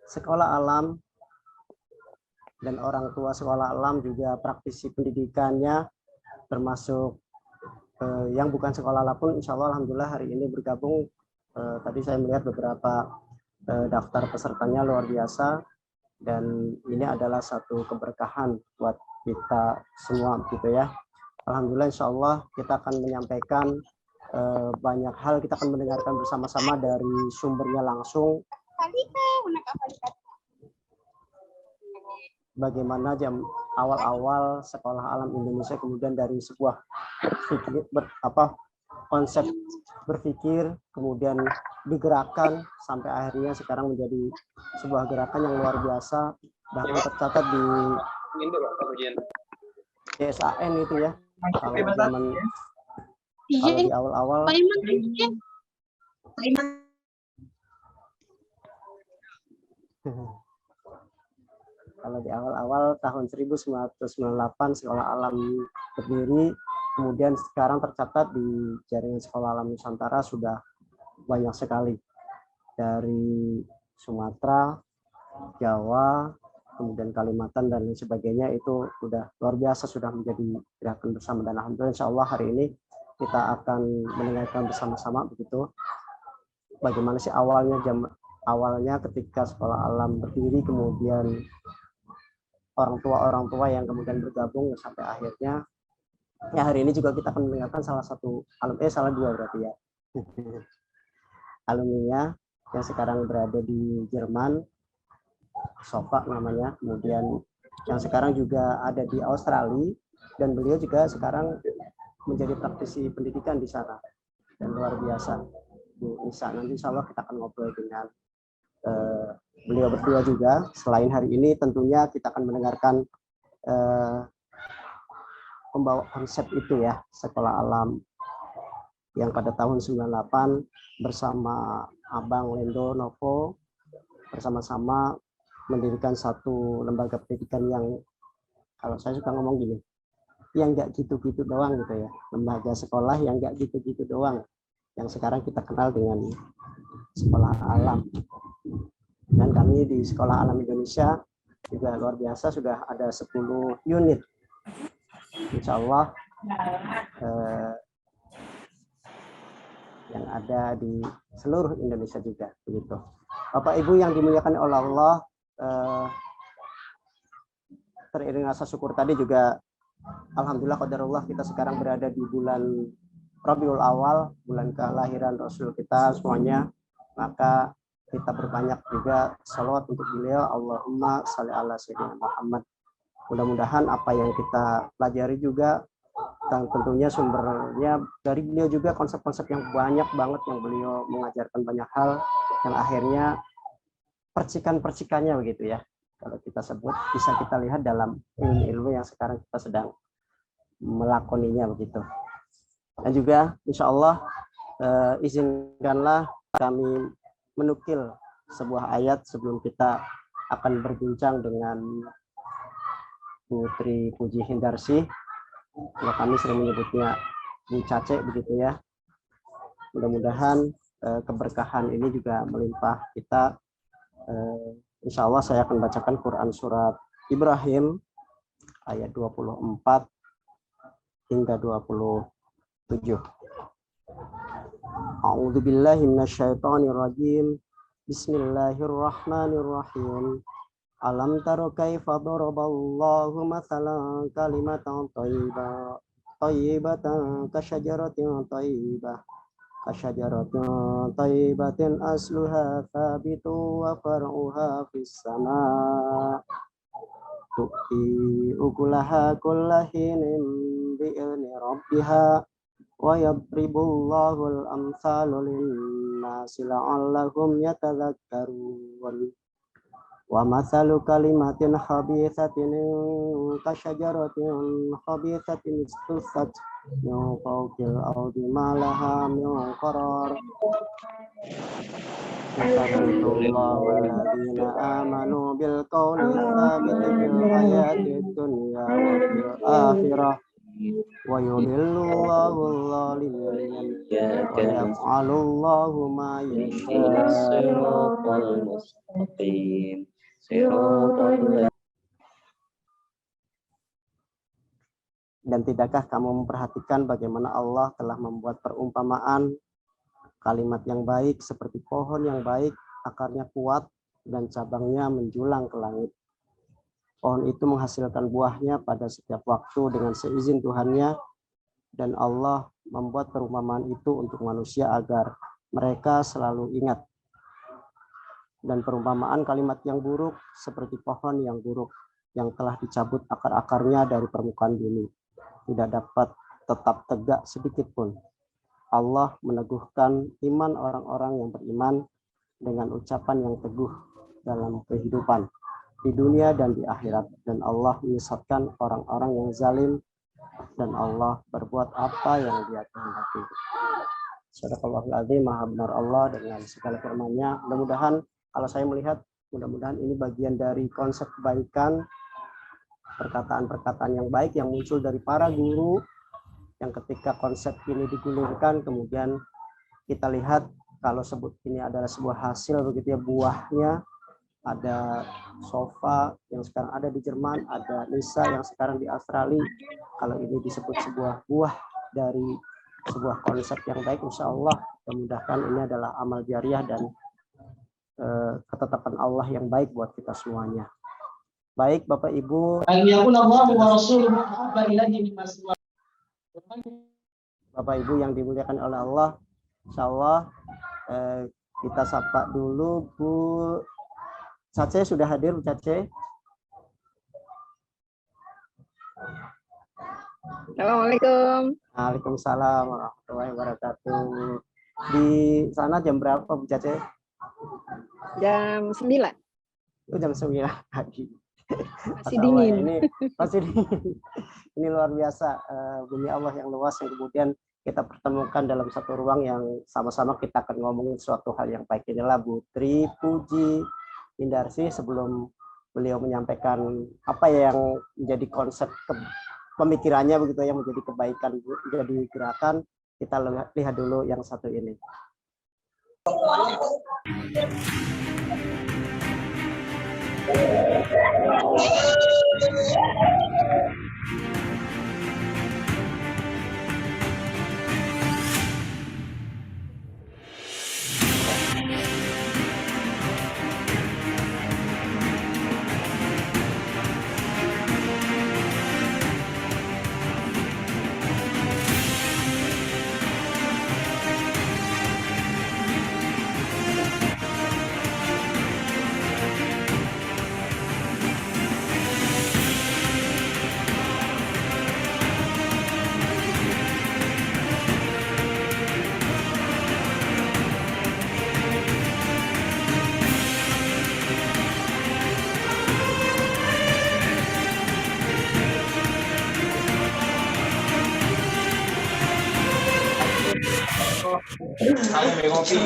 sekolah alam dan orang tua sekolah alam juga praktisi pendidikannya, termasuk yang bukan sekolah alam pun insya Allah alhamdulillah hari ini bergabung. Tadi saya melihat beberapa daftar pesertanya luar biasa, dan ini adalah satu keberkahan buat kita semua gitu ya. Alhamdulillah insya Allah kita akan menyampaikan banyak hal, kita akan mendengarkan bersama-sama dari sumbernya langsung bagaimana jam awal-awal sekolah alam Indonesia, kemudian dari sebuah konsep berpikir, kemudian digerakkan sampai akhirnya sekarang menjadi sebuah gerakan yang luar biasa, bahkan tercatat di CSAN itu ya. Kalau zaman kalau di awal-awal kalau di awal-awal tahun 1998 sekolah alam berdiri, kemudian sekarang tercatat di jaringan sekolah alam Nusantara sudah banyak sekali, dari Sumatera, Jawa, kemudian Kalimantan dan lain sebagainya. Itu sudah luar biasa, sudah menjadi gerakan bersama, dan alhamdulillah insya Allah hari ini kita akan mendengarkan bersama-sama begitu bagaimana sih awalnya ketika sekolah alam berdiri, kemudian orang tua yang kemudian bergabung sampai akhirnya ya hari ini juga kita akan mendengarkan salah dua berarti ya alumninya yang sekarang berada di Jerman, Sofa namanya, kemudian yang sekarang juga ada di Australia, dan beliau juga sekarang menjadi praktisi pendidikan di sana, dan luar biasa Bu Nisa. Nanti insya Allah kita akan ngobrol dengan beliau berdua juga. Selain hari ini tentunya kita akan mendengarkan pembawa konsep itu ya, sekolah alam yang pada tahun 98 bersama Abang Lendo Novo bersama-sama mendirikan satu lembaga pendidikan yang kalau saya suka ngomong gini, yang nggak gitu-gitu doang gitu ya, lembaga sekolah yang nggak gitu-gitu doang, yang sekarang kita kenal dengan sekolah alam. Dan kami di Sekolah Alam Indonesia juga luar biasa, sudah ada 10 unit. Insya Allah yang ada di seluruh Indonesia juga begitu. Bapak Ibu yang dimuliakan oleh Allah, teriring rasa syukur tadi juga alhamdulillah qadarullah kita sekarang berada di bulan Rabiul Awal, bulan kelahiran Rasul kita semuanya. Maka kita berbanyak juga salawat untuk beliau, Allahumma sholli ala sayyidina Muhammad. Mudah-mudahan apa yang kita pelajari juga, dan tentunya sumbernya dari beliau juga, konsep-konsep yang banyak banget yang beliau mengajarkan banyak hal, yang akhirnya percikan-percikannya begitu ya, kalau kita sebut, bisa kita lihat dalam ilmu-ilmu yang sekarang kita sedang melakoninya begitu. Dan juga insya Allah izinkanlah kami menukil sebuah ayat sebelum kita akan berbincang dengan Putri Puji Hindarsi. Kalau kami sering menyebutnya Bu Cace begitu ya. Mudah-mudahan keberkahan ini juga melimpah kita. Insya Allah saya akan bacakan Quran surat Ibrahim ayat 24 hingga 27. A'udzu billahi minasyaitonir rajim. Bismillahirrahmanirrahim. Alam taro kaifa daraballahu mathalan kalimatan thayyibatan kasyajaratin thayyibatin asluha thabitu wa far'uha fis sama' tu'ti ukulaha kullahinin bi'ilmi rabbiha wa yadribullahu al-amthalu lin-nasi la'allahum yatadhakkarun. Wa mathalu kalimatin khabithatin kasyajaratin khabithatin istusat min fawqil ardi ma laha min qarar. Yusabbitunallahu alladhina amanu bil qawli tsabiti fil hayatid dunya wa fil akhirah wa yudhillullahu adh-dhalimin wa yaf'alullahu ma yasha. Dan tidakkah kamu memperhatikan bagaimana Allah telah membuat perumpamaan kalimat yang baik seperti pohon yang baik, akarnya kuat dan cabangnya menjulang ke langit. Pohon itu menghasilkan buahnya pada setiap waktu dengan seizin Tuhannya, dan Allah membuat perumpamaan itu untuk manusia agar mereka selalu ingat. Dan perumpamaan kalimat yang buruk seperti pohon yang buruk yang telah dicabut akar-akarnya dari permukaan bumi, tidak dapat tetap tegak sedikit pun. Allah meneguhkan iman orang-orang yang beriman dengan ucapan yang teguh dalam kehidupan di dunia dan di akhirat, dan Allah menyesatkan orang-orang yang zalim, dan Allah berbuat apa yang Dia kehendaki. Shadaqallahul Azim, maha benar Allah dengan segala firman-Nya. Mudah-mudahan kalau saya melihat, mudah-mudahan ini bagian dari konsep kebaikan, perkataan-perkataan yang baik yang muncul dari para guru, yang ketika konsep ini digulirkan, kemudian kita lihat kalau sebut ini adalah sebuah hasil begitu ya, buahnya ada sofa yang sekarang ada di Jerman, ada Nisa yang sekarang di Australia. Kalau ini disebut sebuah buah dari sebuah konsep yang baik, insya Allah memudahkan ini adalah amal jariah dan ketetapan Allah yang baik buat kita semuanya. Baik Bapak Ibu, Bapak Ibu yang dimuliakan oleh Allah, insya Allah kita sapa dulu Bu Cace. Sudah hadir Bu Cace? Assalamualaikum. Waalaikumsalam warahmatullahi wabarakatuh. Di sana jam berapa Bu Cace? Jam 9. Oh, jam 9 pagi. Masih dingin. Ini masih dingin. Ini luar biasa, bumi Allah yang luas yang kemudian kita pertemukan dalam satu ruang yang sama-sama kita akan ngomongin suatu hal yang baik. Inilah Bu Tri Puji Indarsi, sebelum beliau menyampaikan apa yang menjadi konsep pemikirannya begitu yang menjadi kebaikan, menjadi gerakan, kita lihat dulu yang satu ini. Saya ngopi.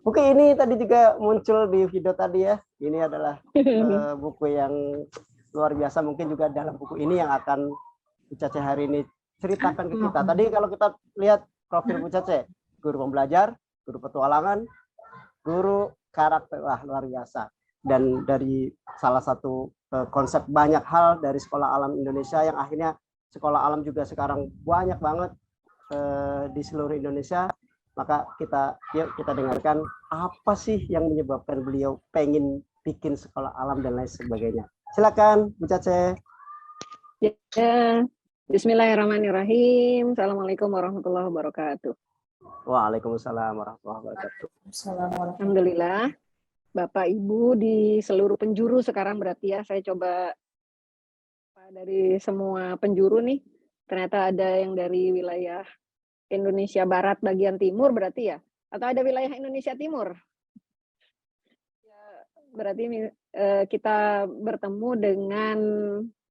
Buku ini tadi juga muncul di video tadi ya. Ini adalah buku yang luar biasa. Mungkin juga dalam buku ini yang akan Bu Cace hari ini ceritakan ke kita. Tadi kalau kita lihat profil Bu Cace, guru pembelajar, guru petualangan, guru karakter, wah luar biasa. Dan dari salah satu konsep banyak hal dari Sekolah Alam Indonesia yang akhirnya Sekolah Alam juga sekarang banyak banget di seluruh Indonesia. Maka yuk kita dengarkan apa sih yang menyebabkan beliau pengen bikin sekolah alam dan lain sebagainya. Silakan Bu Cace. Ya, bismillahirrahmanirrahim. Assalamualaikum warahmatullahi wabarakatuh. Waalaikumsalam warahmatullahi wabarakatuh. Alhamdulillah. Bapak Ibu di seluruh penjuru sekarang berarti ya. Saya coba dari semua penjuru nih. Ternyata ada yang dari wilayah Indonesia Barat bagian timur berarti ya. Atau ada wilayah Indonesia Timur. Ya, berarti kita bertemu dengan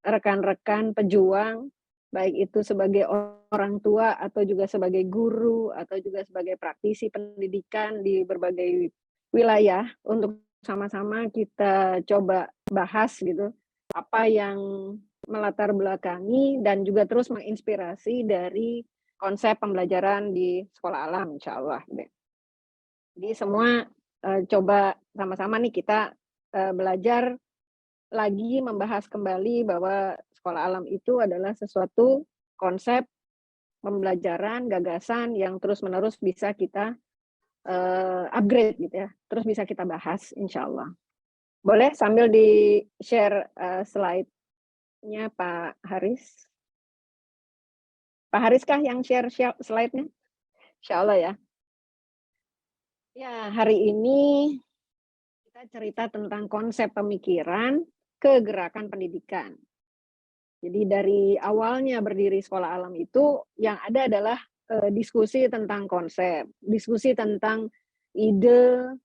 rekan-rekan pejuang, baik itu sebagai orang tua atau juga sebagai guru atau juga sebagai praktisi pendidikan di berbagai wilayah untuk sama-sama kita coba bahas gitu apa yang melatar belakangi dan juga terus menginspirasi dari konsep pembelajaran di sekolah alam, insya Allah. Jadi semua coba sama-sama nih kita belajar lagi membahas kembali bahwa sekolah alam itu adalah sesuatu konsep pembelajaran, gagasan yang terus-menerus bisa kita upgrade gitu ya, terus bisa kita bahas insya Allah. Boleh sambil di-share slide-nya Pak Haris? Pak Haris kah yang share slide-nya? Insya Allah ya. Ya, hari ini kita cerita tentang konsep pemikiran ke gerakan pendidikan. Jadi dari awalnya berdiri sekolah alam itu yang ada adalah diskusi tentang konsep, diskusi tentang ide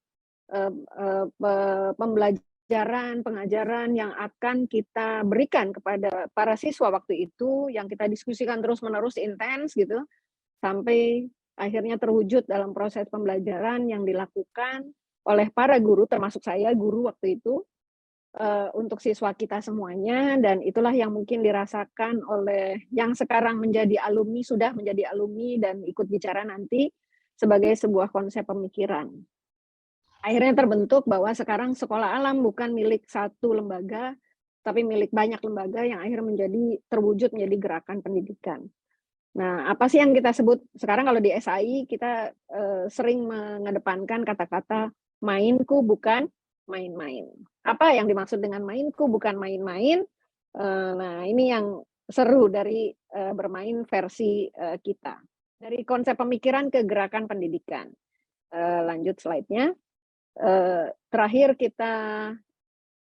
pembelajaran, pengajaran yang akan kita berikan kepada para siswa waktu itu, yang kita diskusikan terus-menerus intens gitu, sampai akhirnya terwujud dalam proses pembelajaran yang dilakukan oleh para guru, termasuk saya guru waktu itu, untuk siswa kita semuanya, dan itulah yang mungkin dirasakan oleh yang sekarang menjadi alumni, sudah menjadi alumni dan ikut bicara nanti sebagai sebuah konsep pemikiran. Akhirnya terbentuk bahwa sekarang sekolah alam bukan milik satu lembaga, tapi milik banyak lembaga yang akhirnya menjadi terwujud menjadi gerakan pendidikan. Nah, apa sih yang kita sebut sekarang kalau di SAI kita sering mengedepankan kata-kata mainku bukan main-main. Apa yang dimaksud dengan mainku bukan main-main? Nah, ini yang seru dari bermain versi kita. Dari konsep pemikiran ke gerakan pendidikan. Lanjut slide-nya. Terakhir kita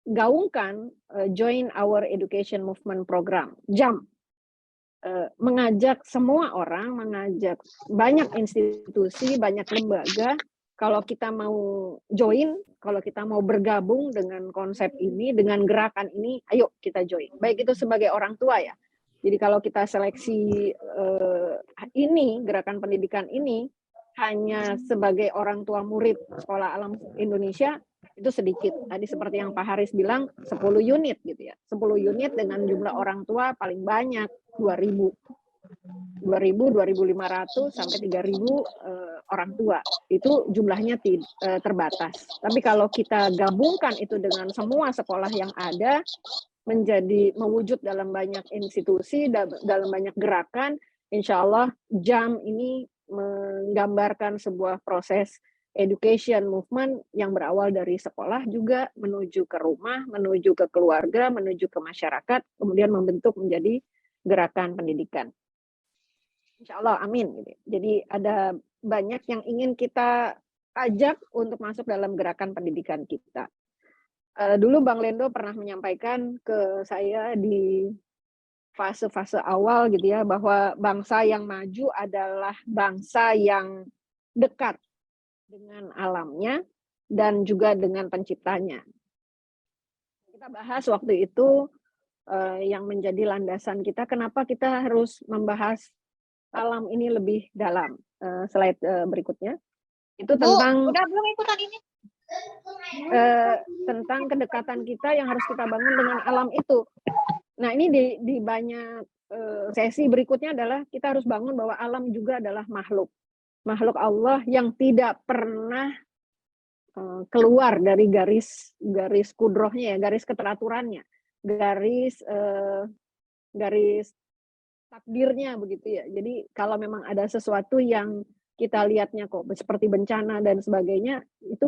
gaungkan Join Our Education Movement Program, JAM. Mengajak semua orang, mengajak banyak institusi, banyak lembaga, kalau kita mau join, kalau kita mau bergabung dengan konsep ini, dengan gerakan ini, ayo kita join. Baik itu sebagai orang tua ya. Jadi kalau kita seleksi ini, gerakan pendidikan ini, hanya sebagai orang tua murid Sekolah Alam Indonesia, itu sedikit. Tadi seperti yang Pak Haris bilang, 10 unit gitu ya. 10 unit dengan jumlah orang tua paling banyak, 2.000, 2.500 sampai 3.000 orang tua. Itu jumlahnya terbatas. Tapi kalau kita gabungkan itu dengan semua sekolah yang ada, menjadi mewujud dalam banyak institusi, dalam banyak gerakan, insya Allah JAM ini menggambarkan sebuah proses education movement yang berawal dari sekolah juga menuju ke rumah, menuju ke keluarga, menuju ke masyarakat, kemudian membentuk menjadi gerakan pendidikan. Insya Allah, amin. Jadi ada banyak yang ingin kita ajak untuk masuk dalam gerakan pendidikan kita. Dulu Bang Lendo pernah menyampaikan ke saya di fase-fase awal gitu ya, bahwa bangsa yang maju adalah bangsa yang dekat dengan alamnya dan juga dengan penciptanya. Kita bahas waktu itu yang menjadi landasan kita, kenapa kita harus membahas alam ini lebih dalam. Slide berikutnya. Itu tentang udah belum ikutan ini? Tentang kedekatan kita yang harus kita bangun dengan alam itu. Nah, ini di banyak sesi berikutnya adalah kita harus bangun bahwa alam juga adalah makhluk Allah yang tidak pernah keluar dari garis kudrohnya ya, garis keteraturannya, garis takdirnya begitu ya. Jadi kalau memang ada sesuatu yang kita lihatnya kok seperti bencana dan sebagainya, itu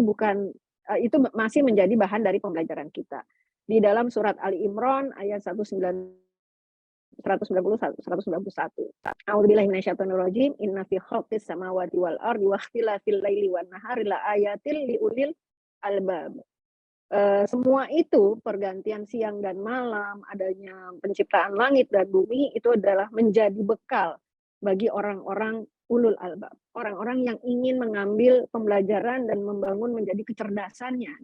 itu masih menjadi bahan dari pembelajaran kita. Di dalam surat Ali Imran ayat 191. A'udzubillahi minasyaitonirrajim. Inna fi khalqis samawati wal ardi wa ikhtilafil laili wan nahari la ayatil liulil albab. semua itu, pergantian siang dan malam, adanya penciptaan langit dan bumi, itu adalah menjadi bekal bagi orang-orang ulul albab, orang-orang yang ingin mengambil pembelajaran dan membangun menjadi kecerdasannya.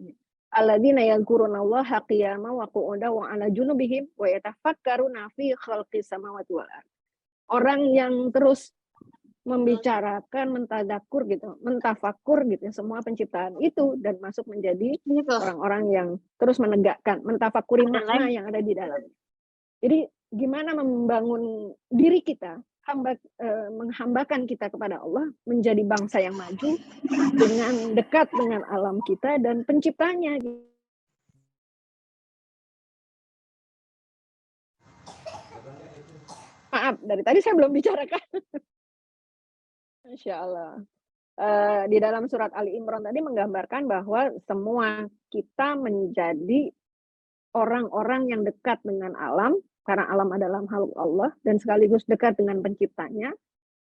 Alladzina yadhkurunallaha qiyaman wa qu'udan wa 'ala junubihim wa yatafakkaruna fi khalqis samawati wal ardh. Orang yang terus membicarakan, mentadakur gitu, mentafakur gitu semua penciptaan itu dan masuk menjadi orang-orang yang terus menegakkan, mentafakuri makna yang ada di dalam. Jadi gimana membangun diri kita, menghambakan kita kepada Allah menjadi bangsa yang maju dengan dekat dengan alam kita dan penciptanya. Maaf, dari tadi saya belum bicarakan. Masya Allah. Di dalam surat Ali Imran tadi menggambarkan bahwa semua kita menjadi orang-orang yang dekat dengan alam, karena alam adalah makhluk Allah, dan sekaligus dekat dengan penciptanya,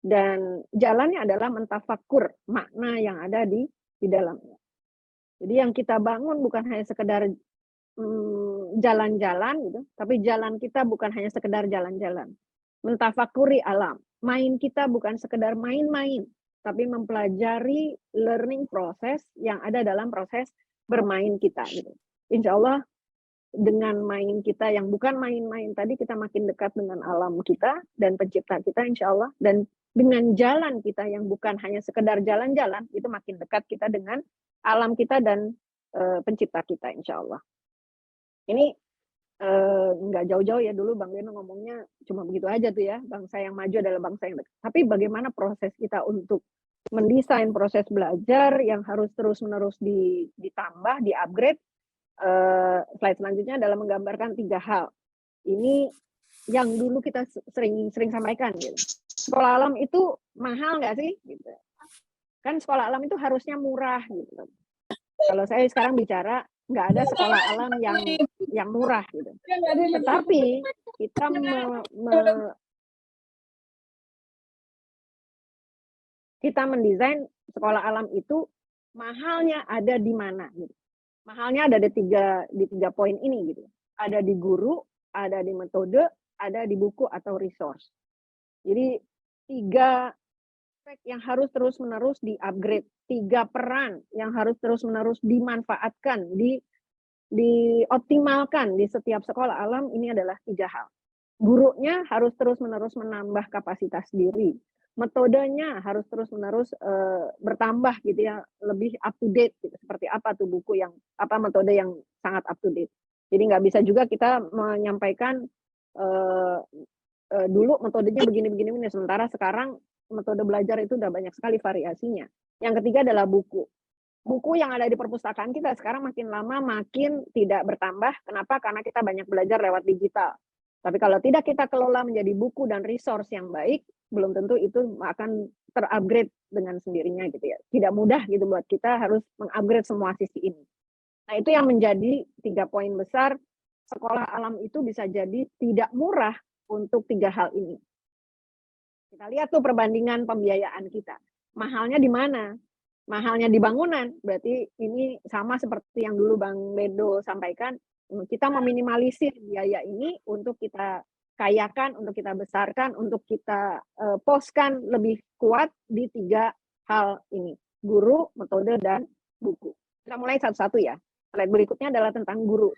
dan jalannya adalah mentafakur makna yang ada di dalamnya. Jadi yang kita bangun bukan hanya sekedar jalan-jalan gitu, tapi jalan kita bukan hanya sekedar jalan-jalan. Mentafakuri alam. Main kita bukan sekedar main-main, tapi mempelajari learning proses yang ada dalam proses bermain kita. Gitu. Insya Allah dengan main kita yang bukan main-main tadi, kita makin dekat dengan alam kita dan pencipta kita insya Allah. Dan dengan jalan kita yang bukan hanya sekedar jalan-jalan, itu makin dekat kita dengan alam kita dan pencipta kita insya Allah. Ini nggak jauh-jauh ya, dulu Bang Beno ngomongnya cuma begitu aja tuh ya, bangsa yang maju adalah bangsa yang dekat. Tapi bagaimana proses kita untuk mendesain proses belajar yang harus terus-menerus ditambah, di-upgrade. Slide selanjutnya adalah menggambarkan 3 hal. Ini yang dulu kita sering sampaikan gitu. Sekolah alam itu mahal nggak sih? Gitu. Kan sekolah alam itu harusnya murah gitu. Kalau saya sekarang bicara nggak ada sekolah alam yang murah gitu. Tetapi kita mendesain sekolah alam itu mahalnya ada di mana gitu. Mahalnya ada di tiga poin ini gitu. Ada di guru, ada di metode, ada di buku atau resource. Jadi 3 aspek yang harus terus-menerus di-upgrade, 3 peran yang harus terus-menerus dimanfaatkan, dioptimalkan di setiap sekolah alam. Ini adalah 3 hal. Gurunya harus terus-menerus menambah kapasitas diri. Metodenya harus terus-menerus bertambah gitu ya, lebih up to date gitu. Seperti apa tuh buku yang metode yang sangat up to date. Jadi nggak bisa juga kita menyampaikan dulu metodenya begini, sementara sekarang metode belajar itu udah banyak sekali variasinya. Yang ketiga adalah buku. Buku yang ada di perpustakaan kita sekarang makin lama makin tidak bertambah. Kenapa? Karena kita banyak belajar lewat digital. Tapi kalau tidak kita kelola menjadi buku dan resource yang baik, belum tentu itu akan terupgrade dengan sendirinya gitu ya. Tidak mudah gitu buat kita harus mengupgrade semua sisi ini. Nah, itu yang menjadi 3 poin besar. Sekolah alam itu bisa jadi tidak murah untuk 3 hal ini. Kita lihat tuh perbandingan pembiayaan kita. Mahalnya di mana? Mahalnya di bangunan. Berarti ini sama seperti yang dulu Bang Bedo sampaikan. Kita meminimalisir biaya ini untuk kita kayakan, untuk kita besarkan, untuk kita poskan lebih kuat di 3 hal ini. Guru, metode, dan buku. Kita mulai satu-satu ya. Slide berikutnya adalah tentang guru.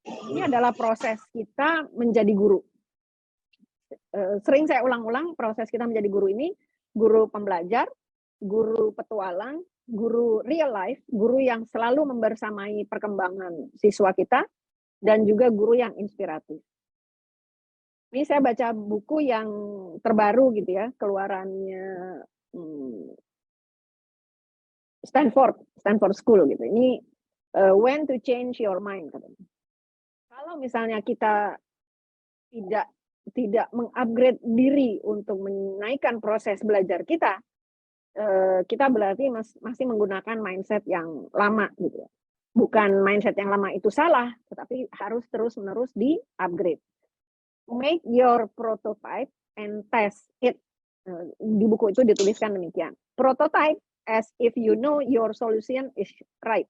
Ini adalah proses kita menjadi guru. Sering saya ulang-ulang proses kita menjadi guru ini, guru pembelajar, guru petualang, guru real life, guru yang selalu membersamai perkembangan siswa kita, dan juga guru yang inspiratif. Ini saya baca buku yang terbaru gitu ya, keluarannya Stanford School gitu. Ini When to Change Your Mind katanya. Kalau misalnya kita tidak mengupgrade diri untuk menaikkan proses belajar kita, kita berarti masih menggunakan mindset yang lama gitu. Bukan mindset yang lama itu salah, tetapi harus terus-menerus di-upgrade. Make your prototype and test it. Di buku itu dituliskan demikian. Prototype as if you know your solution is right.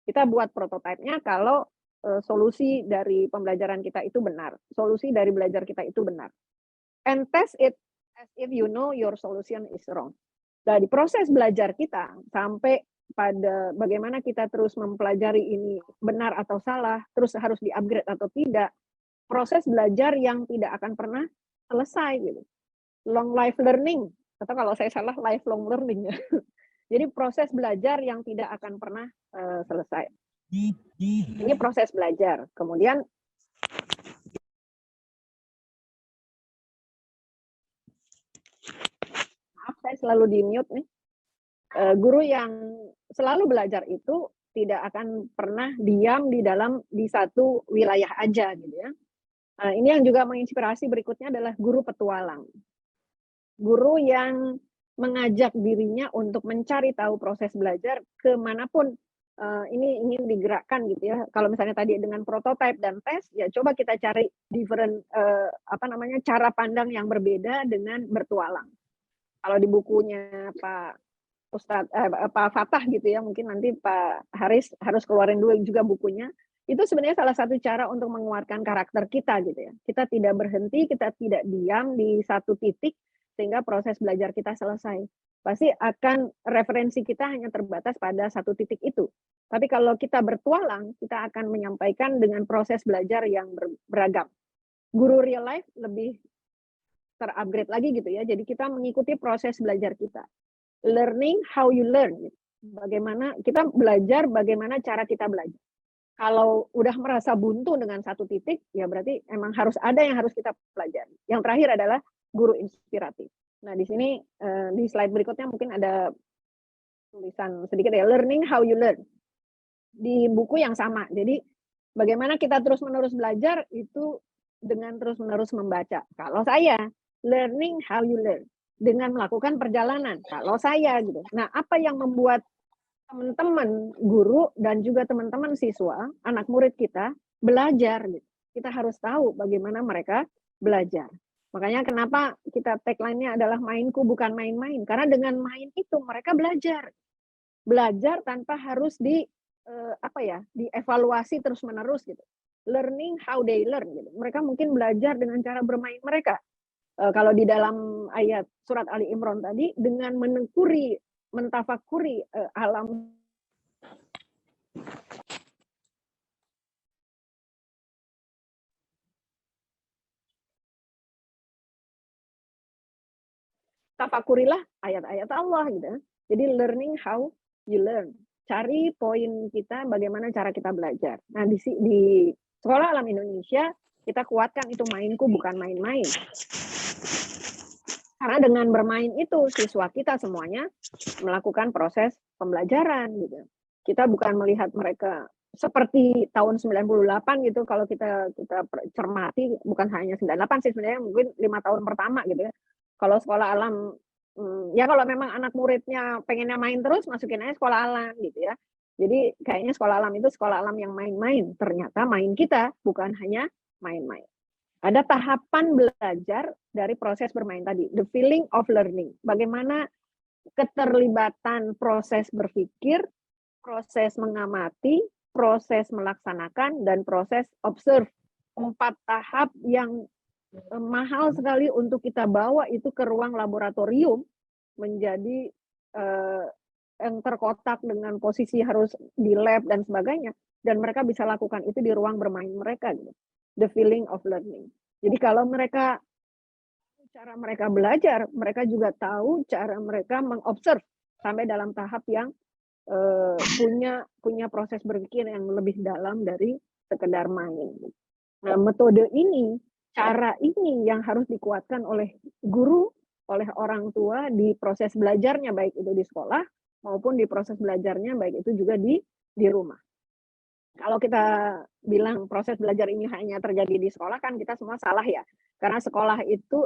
Kita buat prototipenya kalau solusi dari pembelajaran kita itu benar, solusi dari belajar kita itu benar. And test it as if you know your solution is wrong. Dari proses belajar kita sampai pada bagaimana kita terus mempelajari ini benar atau salah, terus harus di-upgrade atau tidak, proses belajar yang tidak akan pernah selesai gitu. Long life learning, atau kalau saya salah lifelong learning ya. Jadi proses belajar yang tidak akan pernah selesai. Ini proses belajar. Kemudian maaf saya selalu di mute nih. Guru yang selalu belajar itu tidak akan pernah diam di satu wilayah aja gitu ya. Ini yang juga menginspirasi berikutnya adalah guru petualang. Guru yang mengajak dirinya untuk mencari tahu proses belajar kemanapun ini ingin digerakkan gitu ya. Kalau misalnya tadi dengan prototype dan tes, ya coba kita cari different cara pandang yang berbeda dengan bertualang. Kalau di bukunya Pak Fatah gitu ya, mungkin nanti Pak Haris harus keluarin dulu juga bukunya. Itu sebenarnya salah satu cara untuk menguatkan karakter kita gitu ya. Kita tidak berhenti, kita tidak diam di satu titik sehingga proses belajar kita selesai. Pasti akan referensi kita hanya terbatas pada satu titik itu. Tapi kalau kita bertualang, kita akan menyampaikan dengan proses belajar yang beragam. Guru real life lebih terupgrade lagi gitu ya. Jadi kita mengikuti proses belajar kita. Learning how you learn. Bagaimana kita belajar, bagaimana cara kita belajar. Kalau udah merasa buntu dengan satu titik, ya berarti emang harus ada yang harus kita pelajari. Yang terakhir adalah guru inspiratif. Nah, di sini di slide berikutnya mungkin ada tulisan sedikit ya, learning how you learn. Di buku yang sama. Jadi bagaimana kita terus-menerus belajar itu dengan terus-menerus membaca. Kalau saya, learning how you learn dengan melakukan perjalanan. Kalau saya gitu. Nah, apa yang membuat teman-teman guru dan juga teman-teman siswa, anak murid kita belajar gitu. Kita harus tahu bagaimana mereka belajar. Makanya kenapa kita tagline-nya adalah mainku bukan main-main. Karena dengan main itu mereka belajar. Belajar tanpa harus dievaluasi terus-menerus gitu. Learning how they learn gitu. Mereka mungkin belajar dengan cara bermain mereka. Kalau di dalam ayat surat Ali Imran tadi, dengan mentafakuri alam tafakurilah ayat-ayat Allah gitu. Jadi learning how you learn. Cari poin kita bagaimana cara kita belajar. Nah, di Sekolah Alam Indonesia kita kuatkan itu mainku bukan main-main. Karena dengan bermain itu siswa kita semuanya melakukan proses pembelajaran gitu. Kita bukan melihat mereka seperti tahun 98 gitu, kalau kita cermati, bukan hanya 98 sih sebenarnya, mungkin 5 tahun pertama gitu ya. Kalau sekolah alam, ya kalau memang anak muridnya pengennya main terus, masukin aja sekolah alam gitu ya. Jadi kayaknya sekolah alam itu sekolah alam yang main-main. Ternyata main kita bukan hanya main-main. Ada tahapan belajar dari proses bermain tadi, the feeling of learning. Bagaimana keterlibatan proses berpikir, proses mengamati, proses melaksanakan, dan proses observe. 4 tahap yang mahal sekali untuk kita bawa itu ke ruang laboratorium menjadi yang terkotak dengan posisi harus di lab dan sebagainya. Dan mereka bisa lakukan itu di ruang bermain mereka gitu. The feeling of learning. Jadi kalau cara mereka belajar, mereka juga tahu cara mereka mengobserv sampai dalam tahap yang punya proses berpikir yang lebih dalam dari sekedar main. Nah, metode ini, cara ini yang harus dikuatkan oleh guru, oleh orang tua di proses belajarnya, baik itu di sekolah maupun di proses belajarnya, baik itu juga di rumah. Kalau kita bilang proses belajar ini hanya terjadi di sekolah, kan kita semua salah ya. Karena sekolah itu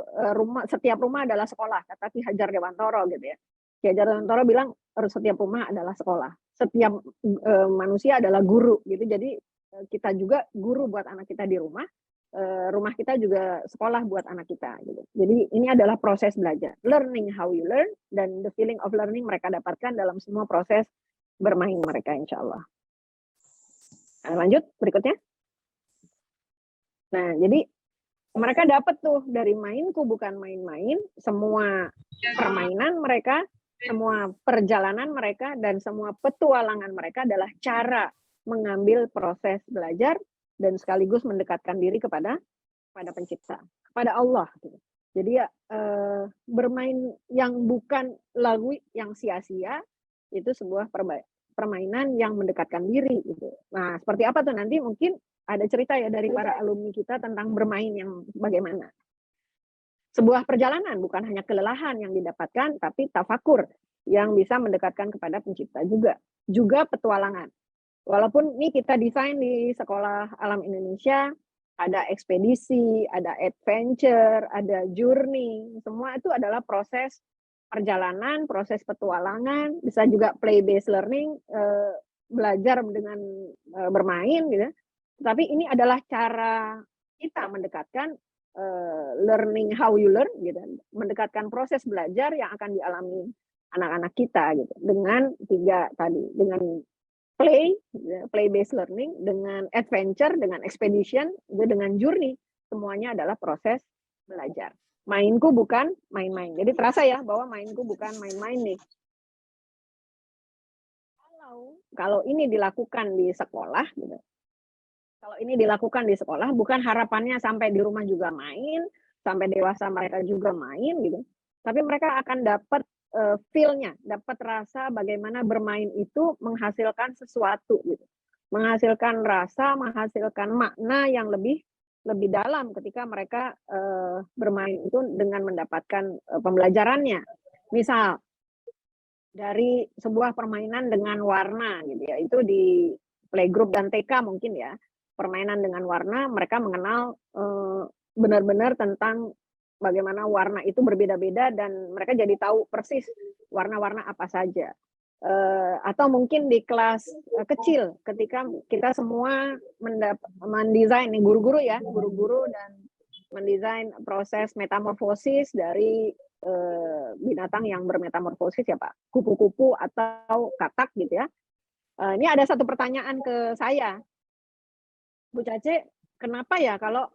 setiap rumah adalah sekolah, kata Ki Hajar Dewantoro gitu ya. Ki Hajar Dewantoro bilang setiap rumah adalah sekolah, setiap manusia adalah guru gitu. Jadi kita juga guru buat anak kita di rumah, rumah kita juga sekolah buat anak kita gitu. Jadi ini adalah proses belajar, learning how you learn, dan the feeling of learning mereka dapatkan dalam semua proses bermain mereka, insya Allah. Nah, lanjut berikutnya. Nah, jadi mereka dapat tuh dari mainku bukan main-main, semua permainan mereka, semua perjalanan mereka, dan semua petualangan mereka adalah cara mengambil proses belajar dan sekaligus mendekatkan diri kepada pencipta, kepada Allah. Gitu. Jadi ya bermain yang bukan lagu yang sia-sia, itu sebuah permainan yang mendekatkan diri. Gitu. Nah, seperti apa tuh nanti mungkin ada cerita ya dari para alumni kita tentang bermain yang bagaimana. Sebuah perjalanan, bukan hanya kelelahan yang didapatkan, tapi tafakur yang bisa mendekatkan kepada pencipta juga. Juga petualangan. Walaupun ini kita desain di Sekolah Alam Indonesia, ada ekspedisi, ada adventure, ada journey, semua itu adalah proses perjalanan, proses petualangan, bisa juga play-based learning, belajar dengan bermain gitu. Tapi ini adalah cara kita mendekatkan learning how you learn gitu, mendekatkan proses belajar yang akan dialami anak-anak kita gitu dengan tiga tadi, dengan play based learning, dengan adventure, dengan expedition, dengan journey, semuanya adalah proses belajar. Mainku bukan main-main. Jadi terasa ya bahwa mainku bukan main-main nih. Kalau ini dilakukan di sekolah gitu. Kalau ini dilakukan di sekolah, bukan harapannya sampai di rumah juga main, sampai dewasa mereka juga main gitu. Tapi mereka akan dapat feel-nya, dapat rasa bagaimana bermain itu menghasilkan sesuatu gitu. Menghasilkan rasa, menghasilkan makna yang lebih dalam ketika mereka bermain itu dengan mendapatkan pembelajarannya. Misal dari sebuah permainan dengan warna gitu ya, itu di playgroup dan TK mungkin ya. Permainan dengan warna, mereka mengenal benar-benar tentang bagaimana warna itu berbeda-beda dan mereka jadi tahu persis warna-warna apa saja. Atau mungkin di kelas kecil ketika kita semua mendesain nih guru-guru ya, guru-guru dan mendesain proses metamorfosis dari binatang yang bermetamorfosis ya Pak, kupu-kupu atau katak gitu ya. Ini ada satu pertanyaan ke saya, Bu Cace, kenapa ya kalau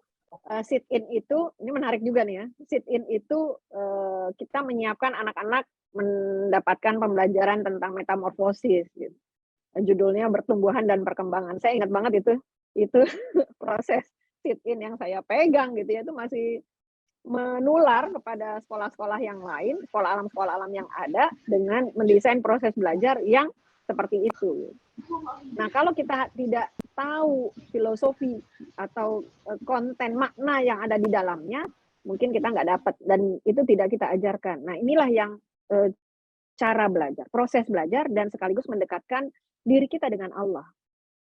sit in itu, ini menarik juga nih ya, sit in itu kita menyiapkan anak-anak mendapatkan pembelajaran tentang metamorfosis gitu. Judulnya pertumbuhan dan perkembangan. Saya ingat banget itu proses sit in yang saya pegang gitu ya, itu masih menular kepada sekolah-sekolah yang lain, sekolah alam yang ada dengan mendesain proses belajar yang seperti itu. Nah, kalau kita tidak tahu filosofi atau konten makna yang ada di dalamnya, mungkin kita nggak dapat dan itu tidak kita ajarkan. Nah, inilah yang cara belajar, proses belajar dan sekaligus mendekatkan diri kita dengan Allah.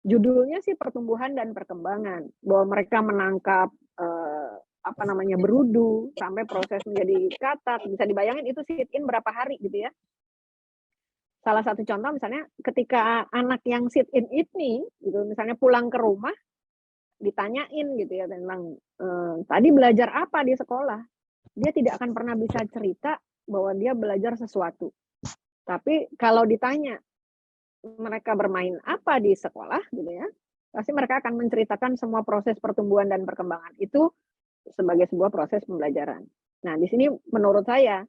Judulnya sih pertumbuhan dan perkembangan, bahwa mereka menangkap berudu sampai proses menjadi katak. Bisa dibayangin itu sit in berapa hari gitu ya. Salah satu contoh misalnya ketika anak yang sit in ini gitu, misalnya pulang ke rumah ditanyain gitu ya tentang tadi belajar apa di sekolah, dia tidak akan pernah bisa cerita bahwa dia belajar sesuatu. Tapi kalau ditanya mereka bermain apa di sekolah gitu ya, pasti mereka akan menceritakan semua proses pertumbuhan dan perkembangan itu sebagai sebuah proses pembelajaran. Nah, di sini menurut saya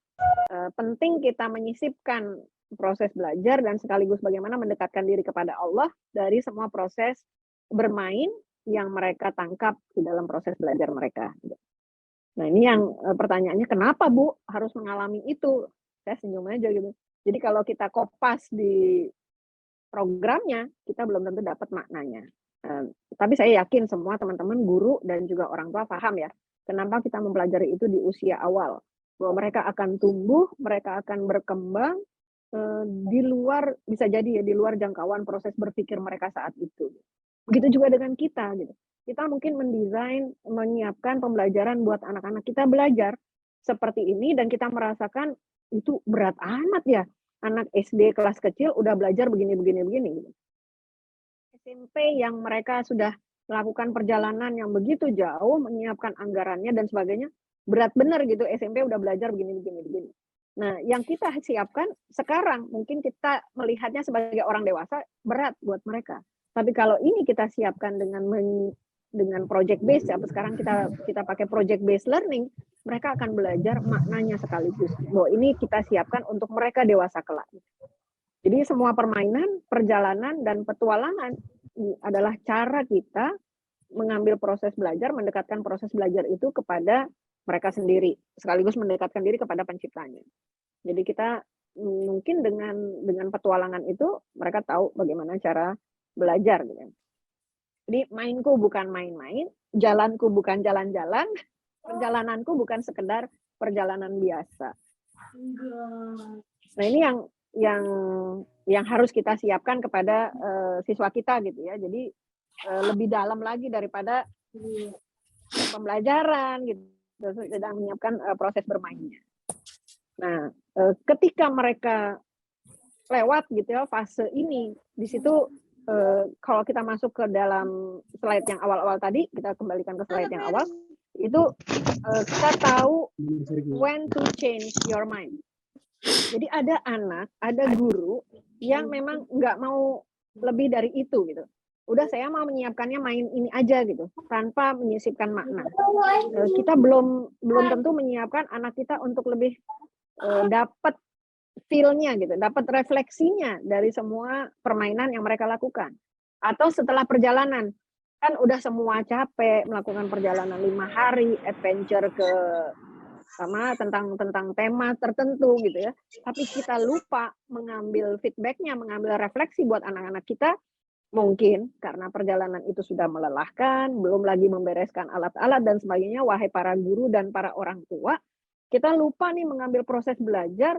penting kita menyisipkan proses belajar dan sekaligus bagaimana mendekatkan diri kepada Allah dari semua proses bermain yang mereka tangkap di dalam proses belajar mereka. Nah, ini yang pertanyaannya, kenapa Bu harus mengalami itu? Saya senyum aja gitu. Jadi kalau kita kopas di programnya, kita belum tentu dapat maknanya. Tapi saya yakin semua teman-teman guru dan juga orang tua paham ya, kenapa kita mempelajari itu di usia awal. Bahwa mereka akan tumbuh, mereka akan berkembang, di luar, bisa jadi ya di luar jangkauan proses berpikir mereka saat itu. Begitu juga dengan kita gitu. Kita mungkin mendesain, menyiapkan pembelajaran buat anak-anak kita belajar seperti ini dan kita merasakan itu berat amat ya. Anak SD kelas kecil udah belajar begini. SMP yang mereka sudah melakukan perjalanan yang begitu jauh, menyiapkan anggarannya dan sebagainya, berat benar gitu, SMP udah belajar begini begini begini. Nah, yang kita siapkan sekarang mungkin kita melihatnya sebagai orang dewasa berat buat mereka. Tapi kalau ini kita siapkan dengan project based, apa sekarang kita pakai project based learning, mereka akan belajar maknanya sekaligus. Bahwa ini kita siapkan untuk mereka dewasa kelak. Jadi semua permainan, perjalanan dan petualangan adalah cara kita mengambil proses belajar, mendekatkan proses belajar itu kepada mereka sendiri, sekaligus mendekatkan diri kepada penciptanya. Jadi kita mungkin dengan petualangan itu mereka tahu bagaimana cara belajar gitu. Jadi mainku bukan main-main, jalanku bukan jalan-jalan, perjalananku bukan sekedar perjalanan biasa. Nah, ini yang harus kita siapkan kepada siswa kita gitu ya. Jadi lebih dalam lagi daripada pembelajaran gitu, sedang menyiapkan proses bermainnya. Nah, ketika mereka lewat gitu ya fase ini, di situ kalau kita masuk ke dalam slide yang awal-awal tadi, kita kembalikan ke slide yang awal, itu kita tahu when to change your mind. Jadi ada anak, ada guru yang memang nggak mau lebih dari itu gitu. Udah saya mau menyiapkannya main ini aja gitu, tanpa menyisipkan makna. Kita belum tentu menyiapkan anak kita untuk lebih dapat feel-nya gitu, dapat refleksinya dari semua permainan yang mereka lakukan. Atau setelah perjalanan, kan udah semua capek melakukan perjalanan 5 hari, adventure ke sama tentang tema tertentu gitu ya. Tapi kita lupa mengambil feedback-nya, mengambil refleksi buat anak-anak kita, mungkin karena perjalanan itu sudah melelahkan, belum lagi membereskan alat-alat dan sebagainya, wahai para guru dan para orang tua, kita lupa nih mengambil proses belajar.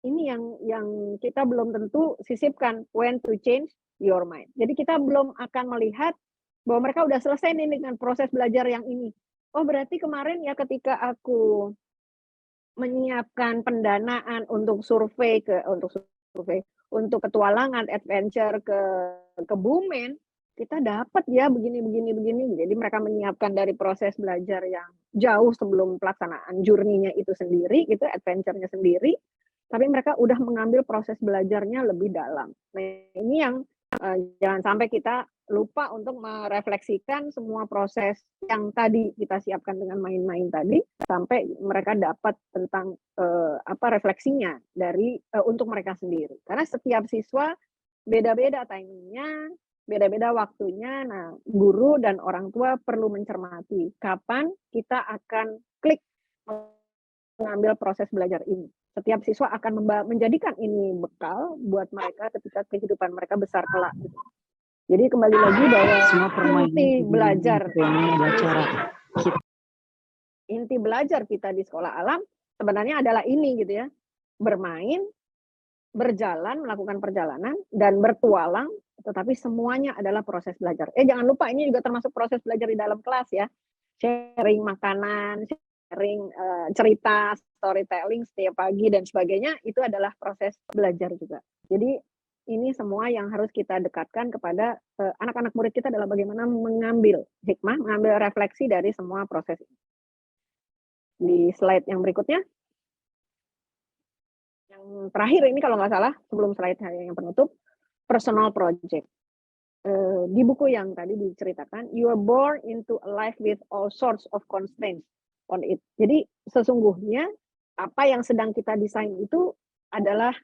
Ini yang kita belum tentu sisipkan, when to change your mind. Jadi kita belum akan melihat bahwa mereka udah selesai nih dengan proses belajar yang ini. Oh, berarti kemarin ya ketika aku menyiapkan pendanaan untuk untuk petualangan adventure ke Kebumen, kita dapat ya begini. Jadi mereka menyiapkan dari proses belajar yang jauh sebelum pelaksanaan journey-nya itu sendiri, gitu, adventure-nya sendiri. Tapi mereka udah mengambil proses belajarnya lebih dalam. Nah, ini yang jangan sampai kita lupa untuk merefleksikan semua proses yang tadi kita siapkan dengan main-main tadi, sampai mereka dapat tentang refleksinya dari untuk mereka sendiri. Karena setiap siswa beda-beda timingnya, beda-beda waktunya. Nah, guru dan orang tua perlu mencermati kapan kita akan klik mengambil proses belajar ini. Setiap siswa akan menjadikan ini bekal buat mereka ketika kehidupan mereka besar kelak. Jadi kembali lagi bahwa inti belajar kita di sekolah alam sebenarnya adalah ini gitu ya, bermain, berjalan, melakukan perjalanan dan bertualang, tetapi semuanya adalah proses belajar. Jangan lupa ini juga termasuk proses belajar di dalam kelas ya, sharing makanan, sharing cerita, storytelling setiap pagi dan sebagainya, itu adalah proses belajar juga. Jadi ini semua yang harus kita dekatkan kepada anak-anak murid kita adalah bagaimana mengambil hikmah, mengambil refleksi dari semua proses ini. Di slide yang berikutnya, yang terakhir ini kalau nggak salah, sebelum slide yang penutup, personal project. Di buku yang tadi diceritakan, you are born into a life with all sorts of constraints on it. Jadi sesungguhnya apa yang sedang kita desain itu adalah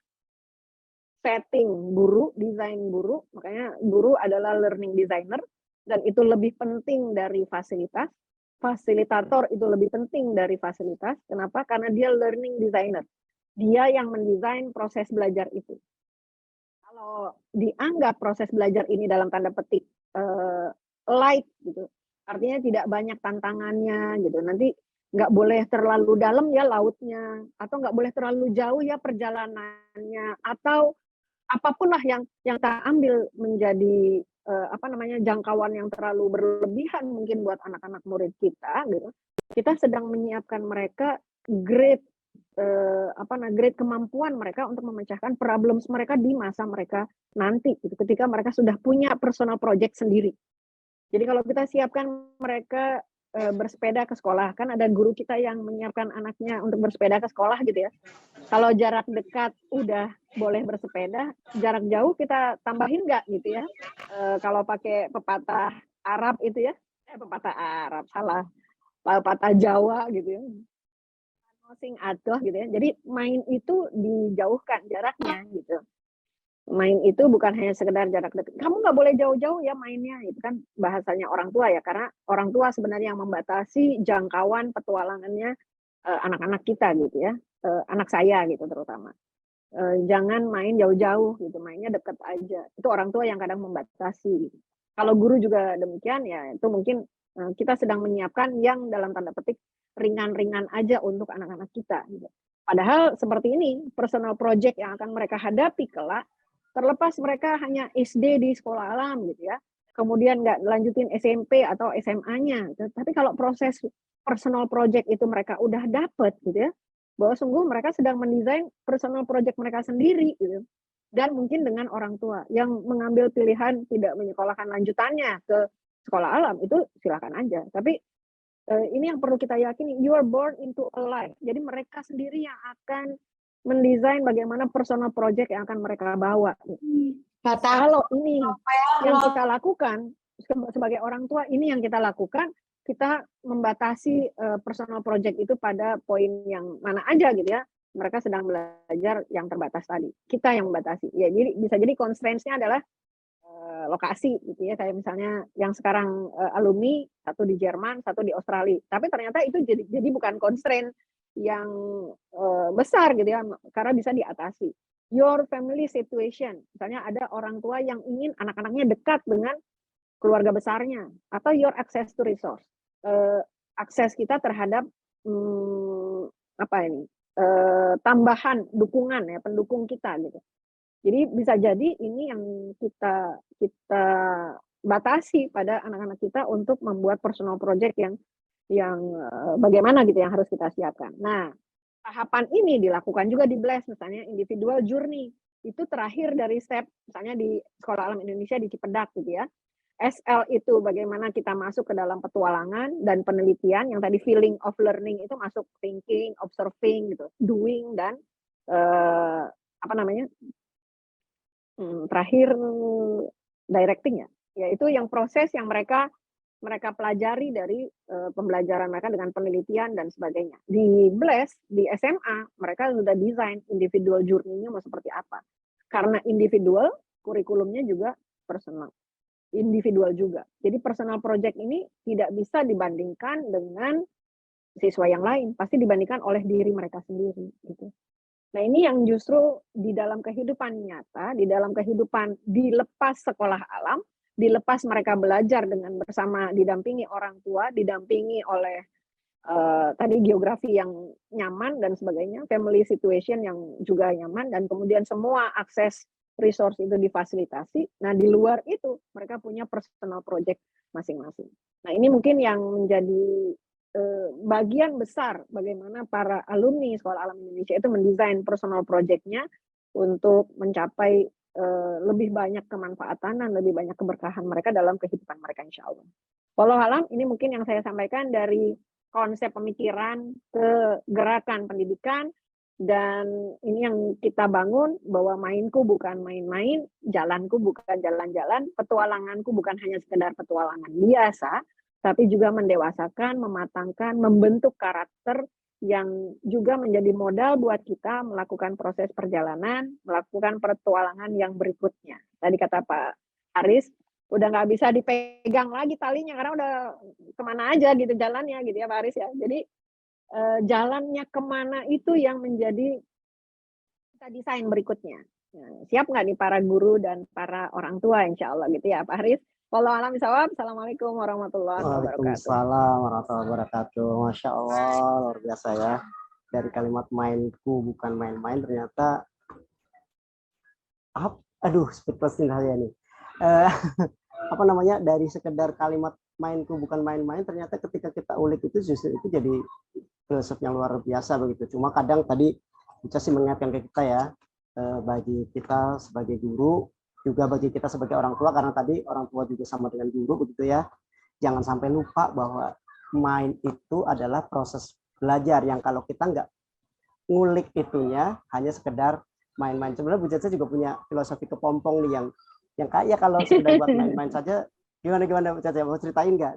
setting guru, desain guru, makanya guru adalah learning designer, dan itu lebih penting dari fasilitas. Fasilitator itu lebih penting dari fasilitas. Kenapa? Karena dia learning designer. Dia yang mendesain proses belajar itu. Kalau dianggap proses belajar ini dalam tanda petik light gitu, artinya tidak banyak tantangannya gitu. Nanti nggak boleh terlalu dalam ya lautnya, atau nggak boleh terlalu jauh ya perjalanannya, atau apapun lah yang kita ambil menjadi jangkauan yang terlalu berlebihan mungkin buat anak-anak murid kita gitu. Kita sedang menyiapkan mereka grade kemampuan mereka untuk memecahkan problems mereka di masa mereka nanti gitu, ketika mereka sudah punya personal project sendiri. Jadi kalau kita siapkan mereka bersepeda ke sekolah, kan ada guru kita yang menyiapkan anaknya untuk bersepeda ke sekolah gitu ya. Kalau jarak dekat udah boleh bersepeda, jarak jauh kita tambahin nggak gitu ya. Kalau pakai pepatah Arab itu ya, pepatah Arab salah, pepatah Jawa gitu ya. Sing adoh gitu ya. Jadi main itu dijauhkan jaraknya gitu. Main itu bukan hanya sekedar jarak dekat. Kamu nggak boleh jauh-jauh ya mainnya, itu kan bahasanya orang tua ya, karena orang tua sebenarnya yang membatasi jangkauan petualangannya anak-anak kita gitu ya, anak saya gitu terutama. Jangan main jauh-jauh gitu, mainnya dekat aja. Itu orang tua yang kadang membatasi. Gitu. Kalau guru juga demikian ya, itu mungkin kita sedang menyiapkan yang dalam tanda petik ringan-ringan aja untuk anak-anak kita. Gitu. Padahal seperti ini, personal project yang akan mereka hadapi kelak, terlepas mereka hanya SD di sekolah alam gitu ya, kemudian nggak lanjutin SMP atau SMA-nya. Tapi kalau proses personal project itu mereka udah dapet gitu ya, bahwa sungguh mereka sedang mendesain personal project mereka sendiri gitu. Dan mungkin dengan orang tua yang mengambil pilihan tidak menyekolahkan lanjutannya ke sekolah alam, itu silakan aja. Tapi ini yang perlu kita yakini, you are born into a life. Jadi mereka sendiri yang akan mendesain bagaimana personal project yang akan mereka bawa. Kalau ini yang kita lakukan sebagai orang tua, ini yang kita lakukan, kita membatasi personal project itu pada poin yang mana aja gitu ya. Mereka sedang belajar yang terbatas tadi. Kita yang membatasi. Ya, jadi bisa jadi constraints-nya adalah lokasi gitu ya, kayak misalnya yang sekarang alumni satu di Jerman, satu di Australia. Tapi ternyata itu jadi bukan constraint yang besar gitu ya, karena bisa diatasi. Your family situation, misalnya ada orang tua yang ingin anak-anaknya dekat dengan keluarga besarnya, atau your access to resource, akses kita terhadap tambahan dukungan ya, pendukung kita gitu. Jadi bisa jadi ini yang kita batasi pada anak-anak kita untuk membuat personal project yang bagaimana gitu yang harus kita siapkan. Nah, tahapan ini dilakukan juga di BLES, misalnya individual journey. Itu terakhir dari step misalnya di Sekolah Alam Indonesia di Cipedak gitu ya. SL itu bagaimana kita masuk ke dalam petualangan dan penelitian, yang tadi feeling of learning itu masuk thinking, observing gitu, doing, dan terakhir directing ya, yaitu yang proses yang mereka pelajari dari pembelajaran mereka dengan penelitian dan sebagainya. Di BLES, di SMA, mereka sudah desain individual journey-nya mau seperti apa. Karena individual, kurikulumnya juga personal. Individual juga. Jadi personal project ini tidak bisa dibandingkan dengan siswa yang lain. Pasti dibandingkan oleh diri mereka sendiri. Gitu. Nah ini yang justru di dalam kehidupan nyata, di dalam kehidupan dilepas sekolah alam, dilepas mereka belajar dengan bersama, didampingi orang tua, didampingi oleh tadi geografi yang nyaman dan sebagainya, family situation yang juga nyaman, dan kemudian semua akses resource itu difasilitasi. Nah di luar itu mereka punya personal project masing-masing. Nah ini mungkin yang menjadi bagian besar bagaimana para alumni Sekolah Alam Indonesia itu mendesain personal project-nya untuk mencapai lebih banyak kemanfaatan dan lebih banyak keberkahan mereka dalam kehidupan mereka insya Allah. Walau alam, ini mungkin yang saya sampaikan dari konsep pemikiran ke gerakan pendidikan, dan ini yang kita bangun bahwa mainku bukan main-main, jalanku bukan jalan-jalan, petualanganku bukan hanya sekedar petualangan biasa, tapi juga mendewasakan, mematangkan, membentuk karakter yang juga menjadi modal buat kita melakukan proses perjalanan, melakukan petualangan yang berikutnya. Tadi kata Pak Aris, udah nggak bisa dipegang lagi talinya karena udah kemana aja gitu jalannya gitu ya Pak Aris ya. Jadi jalannya kemana itu yang menjadi kita desain berikutnya. Nah, siap nggak nih para guru dan para orang tua insya Allah gitu ya Pak Aris. Walau alam bisawab. Assalamualaikum warahmatullahi wabarakatuh. Waalaikumsalam warahmatullahi wabarakatuh. Masya Allah, luar biasa ya. Dari kalimat mainku bukan main-main, ternyata speechless saya nih. Apa namanya, dari sekedar kalimat mainku bukan main-main, ternyata ketika kita ulik itu justru itu jadi filsuf yang luar biasa begitu. Cuma kadang tadi Ica sih mengingatkan ke kita ya, bagi kita sebagai guru, juga bagi kita sebagai orang tua, karena tadi orang tua juga sama dengan guru begitu ya. Jangan sampai lupa bahwa main itu adalah proses belajar yang kalau kita nggak ngulik itunya, hanya sekedar main-main. Sebenarnya Bu Caca juga punya filosofi kepompong nih yang kayak kalau sekedar buat main-main saja. Gimana Bu Caca, mau ceritain nggak?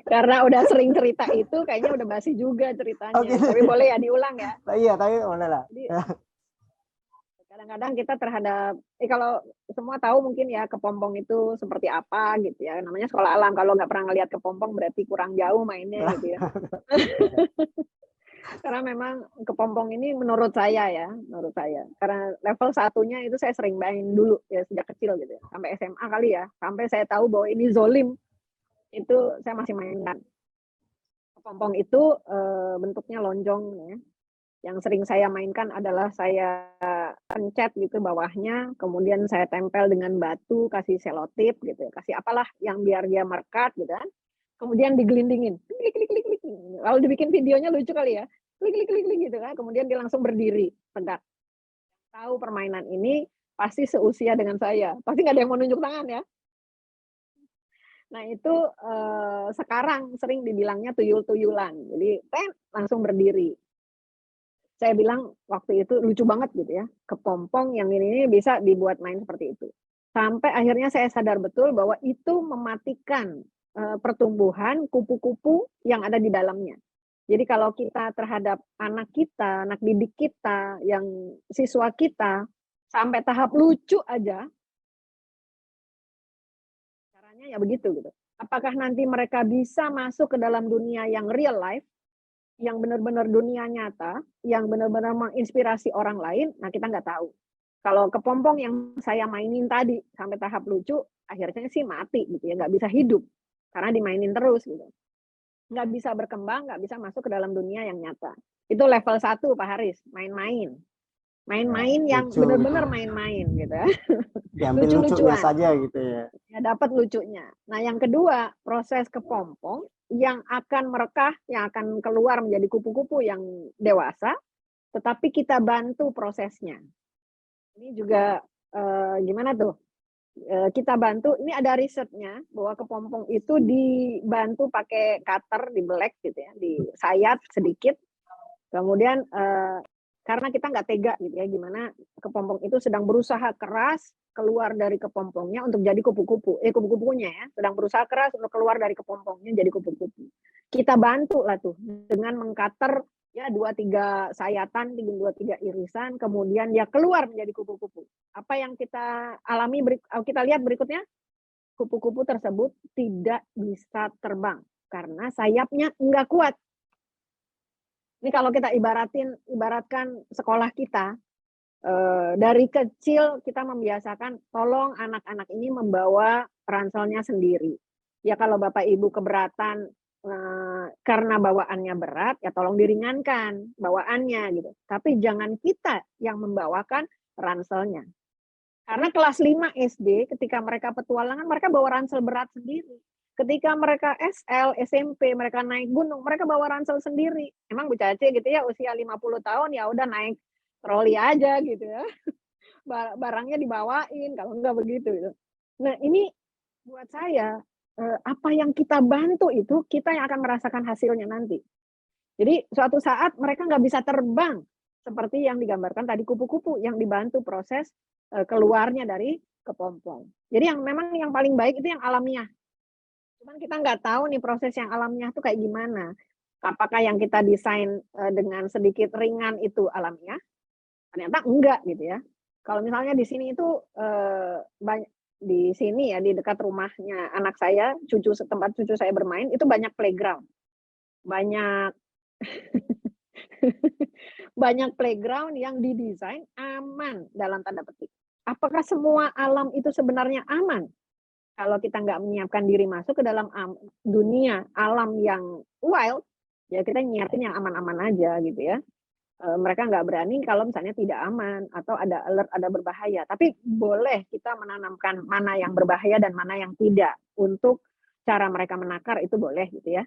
Karena udah sering cerita itu, kayaknya udah basi juga ceritanya. Oh, gitu. Tapi boleh ya diulang ya. Iya, tapi boleh lah. Kadang-kadang kita terhadap, kalau semua tahu mungkin ya kepompong itu seperti apa gitu ya. Namanya sekolah alam. Kalau nggak pernah ngelihat kepompong berarti kurang jauh mainnya gitu ya. Karena memang kepompong ini menurut saya. Karena level satunya itu saya sering main dulu ya sejak kecil gitu ya. Sampai SMA kali ya. Sampai saya tahu bahwa ini zolim. Itu saya masih mainkan. Kepompong itu bentuknya lonjong ya. Yang sering saya mainkan adalah saya pencet gitu bawahnya, kemudian saya tempel dengan batu, kasih selotip gitu, kasih apalah yang biar dia merekat gitu kan. Kemudian digelindingin, klik klik klik klik. Kalau dibikin videonya lucu kali ya, klik klik klik klik gitu kan. Kemudian dia langsung berdiri tegak. Tahu permainan ini pasti seusia dengan saya, pasti nggak ada yang mau nunjuk tangan ya. Nah itu sekarang sering dibilangnya tuyul-tuyulan, jadi langsung berdiri. Saya bilang waktu itu lucu banget gitu ya, kepompong yang ini bisa dibuat main seperti itu. Sampai akhirnya saya sadar betul bahwa itu mematikan pertumbuhan kupu-kupu yang ada di dalamnya. Jadi kalau kita terhadap anak kita, anak didik kita, yang siswa kita, sampai tahap lucu aja, caranya ya begitu gitu. Apakah nanti mereka bisa masuk ke dalam dunia yang real life, yang benar-benar dunia nyata, yang benar-benar menginspirasi orang lain, nah kita nggak tahu. Kalau kepompong yang saya mainin tadi sampai tahap lucu, akhirnya sih mati gitu ya, nggak bisa hidup karena dimainin terus gitu. Nggak bisa berkembang, nggak bisa masuk ke dalam dunia yang nyata. Itu level 1 Pak Haris, main-main. Main-main yang benar-benar main-main gitu ya. Diambil lucunya saja gitu ya. Ya dapat lucunya. Nah yang kedua, proses kepompong yang akan merekah, yang akan keluar menjadi kupu-kupu yang dewasa, tetapi kita bantu prosesnya. Ini juga gimana tuh? Kita bantu, ini ada risetnya bahwa kepompong itu dibantu pakai cutter, dibelek gitu ya, disayat sedikit. Kemudian karena kita nggak tega gitu ya, gimana kepompong itu sedang berusaha keras keluar dari kepompongnya untuk jadi kupu-kupu. Kupu-kupunya ya, sedang berusaha keras untuk keluar dari kepompongnya jadi kupu-kupu. Kita bantu lah tuh dengan mengcutter ya 2-3 sayatan, 2-3 irisan, kemudian dia keluar menjadi kupu-kupu. Apa yang kita alami, kita lihat berikutnya, kupu-kupu tersebut tidak bisa terbang karena sayapnya nggak kuat. Ini kalau kita ibaratkan sekolah kita, dari kecil kita membiasakan tolong anak-anak ini membawa ranselnya sendiri. Ya kalau Bapak Ibu keberatan karena bawaannya berat, ya tolong diringankan bawaannya gitu. Tapi jangan kita yang membawakan ranselnya. Karena kelas 5 SD ketika mereka petualangan, mereka bawa ransel berat sendiri. Ketika mereka SL, SMP, mereka naik gunung, mereka bawa ransel sendiri. Emang Bu Caci gitu ya, usia 50 tahun ya udah naik troli aja gitu ya. Barangnya dibawain, kalau enggak begitu gitu. Nah, ini buat saya apa yang kita bantu itu kita yang akan merasakan hasilnya nanti. Jadi suatu saat mereka nggak bisa terbang seperti yang digambarkan tadi kupu-kupu yang dibantu proses keluarnya dari kepompong. Jadi yang memang yang paling baik itu yang alamiah. Cuman kita nggak tahu nih proses yang alamiah itu kayak gimana. Apakah yang kita desain dengan sedikit ringan itu alamiah? Ternyata enggak gitu ya. Kalau misalnya di sini itu di sini ya di dekat rumahnya anak saya, tempat cucu saya bermain itu banyak playground. Banyak banyak playground yang didesain aman dalam tanda petik. Apakah semua alam itu sebenarnya aman? Kalau kita nggak menyiapkan diri masuk ke dalam dunia alam yang wild, ya kita nyiapin yang aman-aman aja gitu ya. Mereka nggak berani kalau misalnya tidak aman atau ada alert, ada berbahaya. Tapi boleh kita menanamkan mana yang berbahaya dan mana yang tidak. Untuk cara mereka menakar itu boleh gitu ya.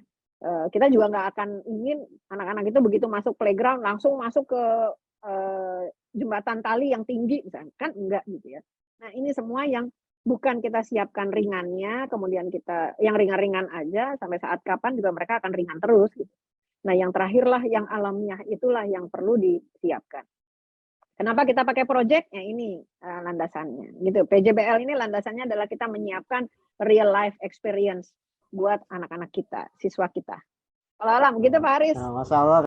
Kita juga nggak akan ingin anak-anak itu begitu masuk playground langsung masuk ke jembatan tali yang tinggi misalnya. Kan enggak gitu ya. Nah, ini semua yang bukan kita siapkan ringannya, kemudian kita yang ringan-ringan aja, sampai saat kapan juga mereka akan ringan terus. Gitu. Nah, yang terakhirlah yang alamiah itulah yang perlu disiapkan. Kenapa kita pakai project? Ya ini landasannya. Gitu. PJBL ini landasannya adalah kita menyiapkan real life experience buat anak-anak kita, siswa kita. Kalau Alam, gitu Pak Haris. Nah, Masya Allah.